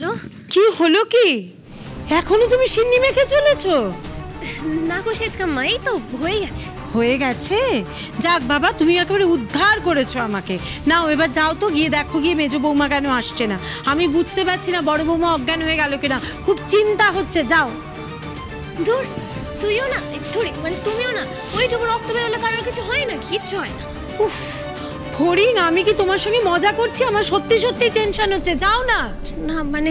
Hello, কি হলো? কি এখনো তুমি সিন্নি মেখে চলেছো? না গো সেজকাম্মা, এই তো হয়ে গেছে। হয়ে গেছে? যাক বাবা, তুমি একেবারে উদ্ধার করেছো আমাকে। নাও এবার যাও তো, গিয়ে দেখো গিয়ে মেজো বৌমা কেন আসছে না। আমি বুঝতে পারছি না বড় বৌমা অজ্ঞান হয়ে গেল কিনা, খুব চিন্তা হচ্ছে। যাও। দূর, তুইও না ধরি, মানে তুমিও না। ওইটুকু রক্ত বেরোলে কারোর কিছু হয় না, কিচ্ছু হয় না। উফ ফড়িং, আমি কি তোমার সঙ্গে মজা করছি? আমার সত্যি সত্যি টেনশন হচ্ছে। যাও না। না মানে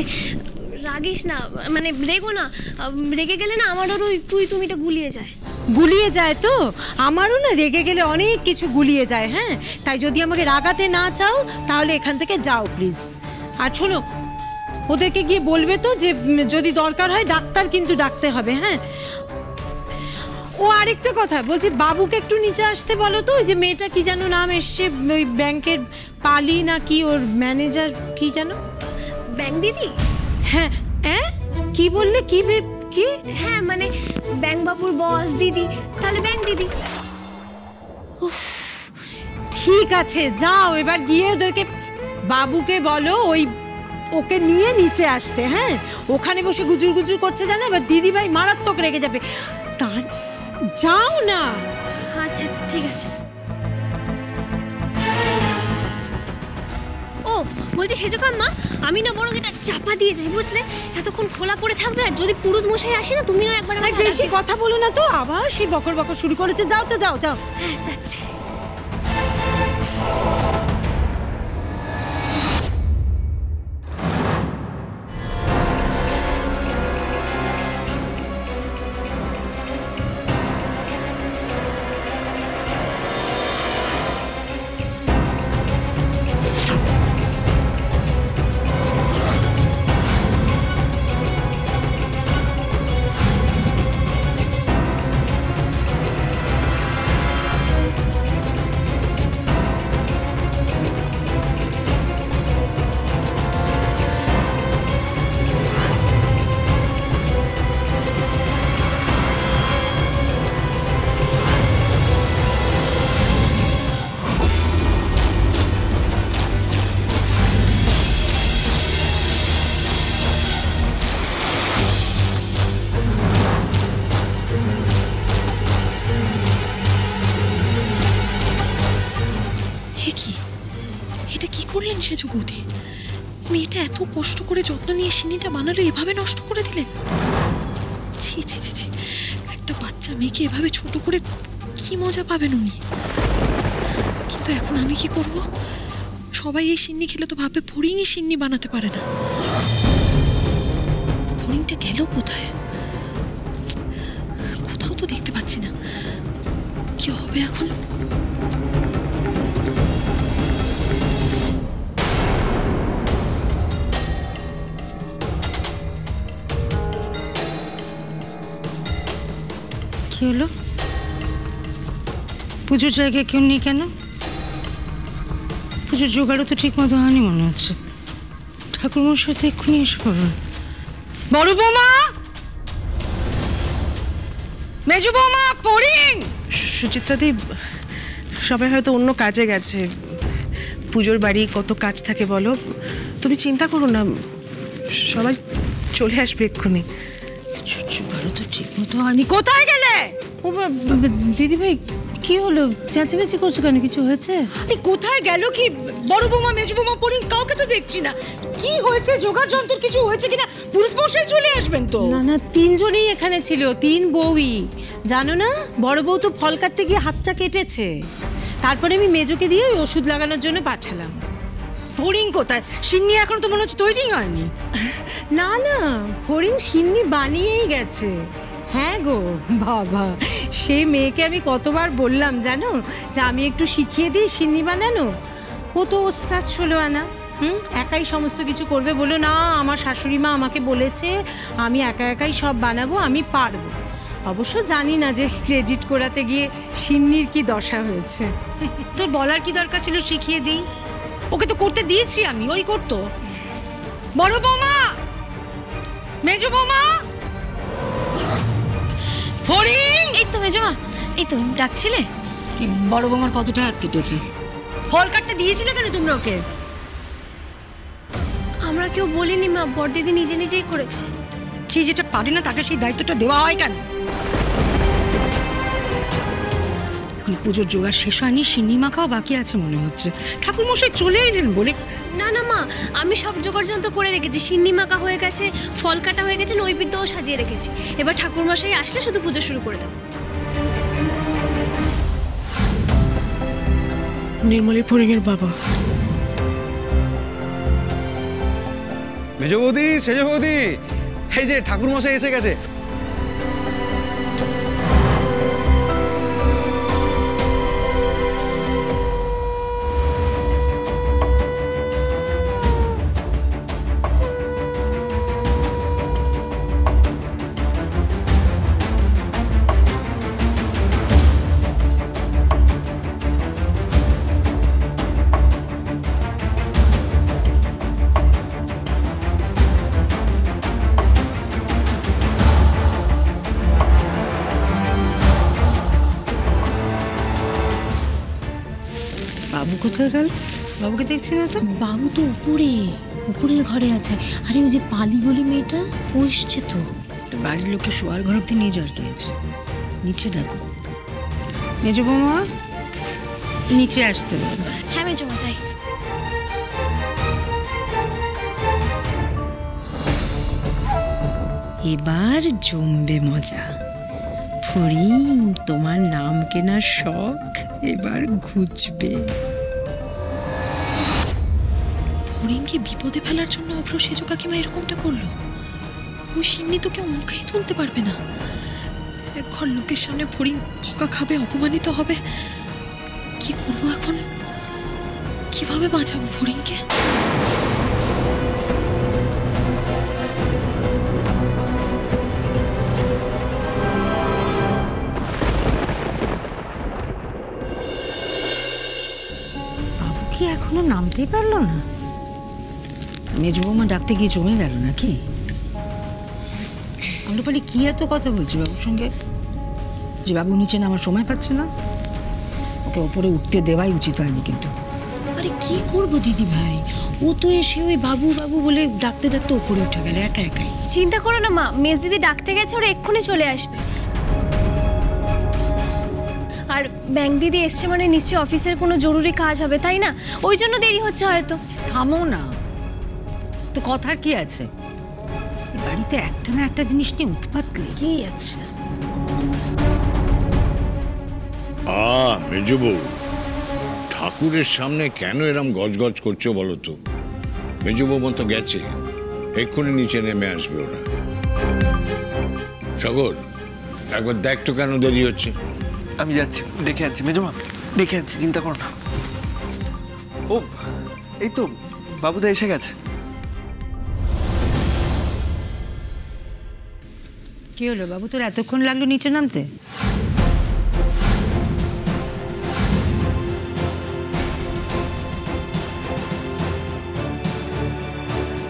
রাগিস না, মানে রেগো না। রেগে গেলে না আমারও ওই তুই তুমিটা গুলিয়ে যায়। গুলিয়ে যায় তো? আমারও না রেগে গেলে অনেক কিছু গুলিয়ে যায়। হ্যাঁ, তাই যদি আমাকে রাগাতে না চাও তাহলে এখান থেকে যাও প্লিজ। আর শোনো, ওদেরকে গিয়ে বলবে তো যে যদি দরকার হয় ডাক্তার কিন্তু ডাকতে হবে। হ্যাঁ, ও আরেকটা কথা বলছি, বাবুকে একটু নিচে আসতে বলো তো। ওই যে মেয়েটা কি যেন নাম এসছে, ওই ব্যাংকের পালি না কি, ওর ম্যানেজার কি যেন? ব্যাংক দিদি? হ্যাঁ। হ্যাঁ, কি বললে? কি কি? হ্যাঁ মানে ব্যাংক বাবুর বস দিদি, তাহলে ব্যাংক দিদি। ঠিক আছে, যাও এবার গিয়ে ওদেরকে, বাবুকে বলো ওই ওকে নিয়ে নিচে আসতে। হ্যাঁ, ওখানে বসে গুজুর গুজুর করছে জানো, এবার দিদিভাই মারাত্মক রেগে যাবে। তার যাও না। আচ্ছা ঠিক আছে। ও বলছি সেজকাম্মা, আমি না বরং এটা চাপা দিয়ে যাই, বুঝলে? এতক্ষণ খোলা পড়ে থাকবে, আর যদি পুরুত মশাই আসে না, তুমি না একবার বেশি কথা বলো না তো, আবার সেই বকর বকর শুরু করেছে। যাও তো, যাও যাও। হ্যাঁ যাচ্ছি। এটা কি করলেন সেজু বৌদি? মেয়েটা এত কষ্ট করে যত্ন নিয়ে সিন্নিটা বানালো, এভাবে নষ্ট করে দিলেন? ছি ছি ছি ছি, একটা বাচ্চা মেয়েকে এভাবে ছোট করে কি মজা পাবেন উনি। কিন্তু এখন আমি কি করব? সবাই এই সিন্নি খেলে তো ভাববে ফড়িংই সিন্নি বানাতে পারে না। ফড়িংটা গেল কোথায়? কোথাও তো দেখতে পাচ্ছি না। কি হবে এখন? কি হলো? পুজোর জায়গায় কেউ নেই কেন? পুজোর জোগাড়ও তো ঠিক মতো হয়নি মনে হচ্ছে। ঠাকুরমশাই তো এক্ষুনি এসে পড়বেন। বড় বৌমা, মেজো বৌমা, ফড়িং। সুচিত্রাদি, সবাই হয়তো অন্য কাজে গেছে। পুজোর বাড়ি কত কাজ থাকে বলো। তুমি চিন্তা করো না, সবাই চলে আসবে এক্ষুনি। জোগাড়ও তো ঠিক মতো হয়নি। কোথায় গেলে? ও দিদিভাই, কি হলো? চেঁচামেচি করছো কেন? কিছু হয়েছে? কোথায় গেল কি? বড় বৌমা, মেজো বৌমা, ফড়িং কাউকে তো দেখছি না। কি হয়েছে? জোগাড় যন্ত্র কিছু হয়েছে কিনা? পুরুত মশাই চলে আসবেন তো। না না, তিনজনেই এখানে ছিল, তিন বউই। জানো না, বড় বউ তো ফল কাটতে গিয়ে হাতটা কেটেছে। তারপরে আমি মেজোকে দিয়ে ওষুধ লাগানোর জন্য পাঠালাম। ফড়িং কোথায়? সিন্নি এখন তো মনে হচ্ছে তৈরি হয়নি। না না, ফড়িং সিন্নি বানিয়েই গেছে। হ্যাঁ গো বাবা, সেই মেয়েকে আমি কতবার বললাম জানো, যে আমি একটু শিখিয়ে দিই সিন্নি বানানো। ও তো ওস্তাদ ষোলো আনা। একাই সমস্ত কিছু করবে। বলো না, আমার শাশুড়ি মা আমাকে বলেছে আমি একা একাই সব বানাবো, আমি পারবো। অবশ্য জানি না যে ক্রেডিট করাতে গিয়ে সিন্নির কি দশা হয়েছে। তোর বলার কি দরকার ছিল শিখিয়ে দিই? ওকে তো করতে দিয়েছি আমি, ওই করতো। বড় বৌমা, মেজো বৌমা, ফড়িং। এই তো মেজমা, এই তো ডাকছিলে। কি বড় বৌমার কতটা হাত কেটেছে? ফল কাটতে দিয়েছিলে কেন তোমরা ওকে? আমরা কেউ বলিনি মা, বড়দিদি নিজে নিজেই করেছে। সে যেটা পারে না তাকে সেই দায়িত্বটা দেওয়া হয় কেন? এখন পুজোর জোগাড় শেষ হয়নি, সিন্নি মাখাও বাকি আছে মনে হচ্ছে। ঠাকুর মশাই চলে এলেন বলে। না না মা, আমি সব জোগাড় যন্ত্র করে রেখেছি। সিন্নি মাখা হয়ে গেছে, ফল কাটা হয়ে গেছে, নৈবেদ্যও সাজিয়ে রেখেছি। এবার ঠাকুরমশাই আসলে শুধু পুজো শুরু করে দেবো। নির্মলের ফড়িংয়ের বাবা। মেজ বৌদি, সেজ বৌদি, এই যে ঠাকুর মশাই এসে গেছে। বাবু কোথায় গেল? বাবুকে দেখছি না তো। বাবু তো উপরের ঘরে আছে। আরে ওই যে পালি বলি মেয়েটা, ও এসছে তো। তো বাড়ির লোককে শোয়ার ঘর অব্দি নিয়ে যাওয়ার কি আছে? নিচে ডাকো। মেজ বৌমা, নিচে আসতে বলো। হ্যাঁ মেজো মশাই। এবার জমবে মজা। ফড়িং, তোমার নাম কেনার শখ এবার ঘুচবে। ফড়িংকে বিপদে ফেলার জন্য অভ্র সেজ কাকিমা এরকমটা করলো। ওই সিন্নি তো কেউ মুখেই তুলতে পারবে না। এক ঘর লোকের সামনে ফড়িং বকা খাবে, অপমানিত হবে। কি করবো এখন? কিভাবে বাঁচাবো ফড়িংকে? বাবু কি এখনো নামতেই পারলো না? মেজ বৌমা ডাকতে গিয়ে জমে গেল নাকি? আমরা বলি কি এত কথা বলছি বাবুর সঙ্গে, যে বাবু নিচে নামার সময় পাচ্ছে না? ওকে ওপরে উঠতে দেওয়াই উচিত হয়নি কিন্তু। আরে কি করবো দিদি ভাই, ও তো এসে ওই বাবু বাবু বলে ডাকতে ডাকতে উপরে উঠে গেল একা একাই। চিন্তা করো না মা, মেজ দিদি ডাকতে গেছে, ওরা এক্ষুনি চলে আসবে। আর ব্যাংক দিদি এসছে মানে নিশ্চয়ই অফিসের কোনো জরুরি কাজ হবে, তাই না? ওই জন্য দেরি হচ্ছে হয়তো। থামো না তো, কথার কি আছে? এই বাড়িতে একটা না একটা জিনিস নিয়ে উৎপাত লেগেই আছে। মেজো বউ, ঠাকুরের সামনে কেন এরম গজগজ করছো বলো তো? মেজো বউ মতো গেছে, এক্ষুনি নিচে নেমে আসবে ওরা। সাগর, একবার দেখ তো কেন দেরি হচ্ছে। আমি যাচ্ছি, ডেকে আনছি মেজমা, ডেকে আনছি, চিন্তা করো না। ও এই তো বাবুদা এসে গেছে। কি হলো বাবু, তোর এতক্ষণ লাগলো নিচে নামতে?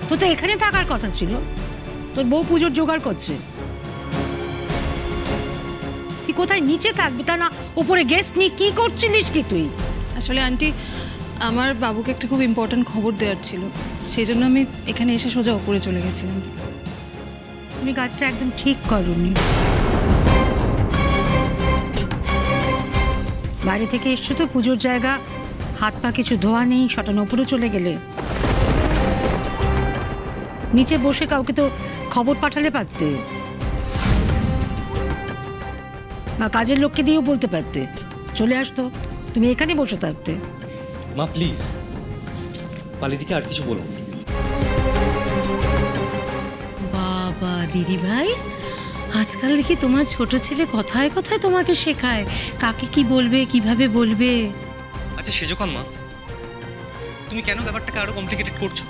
তো তো এখানে থাকার কথা ছিল, তোর বউ পুজোর জোগাড় করছে। তুই কোথায় নিচে থাকবি, তা না উপরে গেস্ট নিয়ে কি করছিলিস কি তুই? আসলে আন্টি, আমার বাবুকে একটা খুব ইম্পর্ট্যান্ট খবর দেওয়ার ছিল, সেই জন্য আমি এখানে এসে সোজা উপরে চলে গেছিলাম। তুমি কাজটা একদম ঠিক করোনি। বাড়ি থেকে এসছো তো পুজোর জায়গা, হাত পা কিছু ধোয়া নেই, শটানো উপরে চলে গেলে। নিচে বসে কাউকে তো খবর পাঠালে পারতে, বা কাজের লোককে দিয়েও বলতে পারতে, চলে আসতো। তুমি এখানে বসে থাকতে। মা প্লিজ, পালিদিকে আর কিছু বলো। বাবা দিদি ভাই, আজকাল দেখি তোমার ছোট ছেলে কথায় কথায় তোমাকে শেখায় কাকে কি বলবে, কিভাবে বলবে। আচ্ছা সেজকন মা, তুমি কেন ব্যাপারটাকে আরো কমপ্লিকেটেড করছো?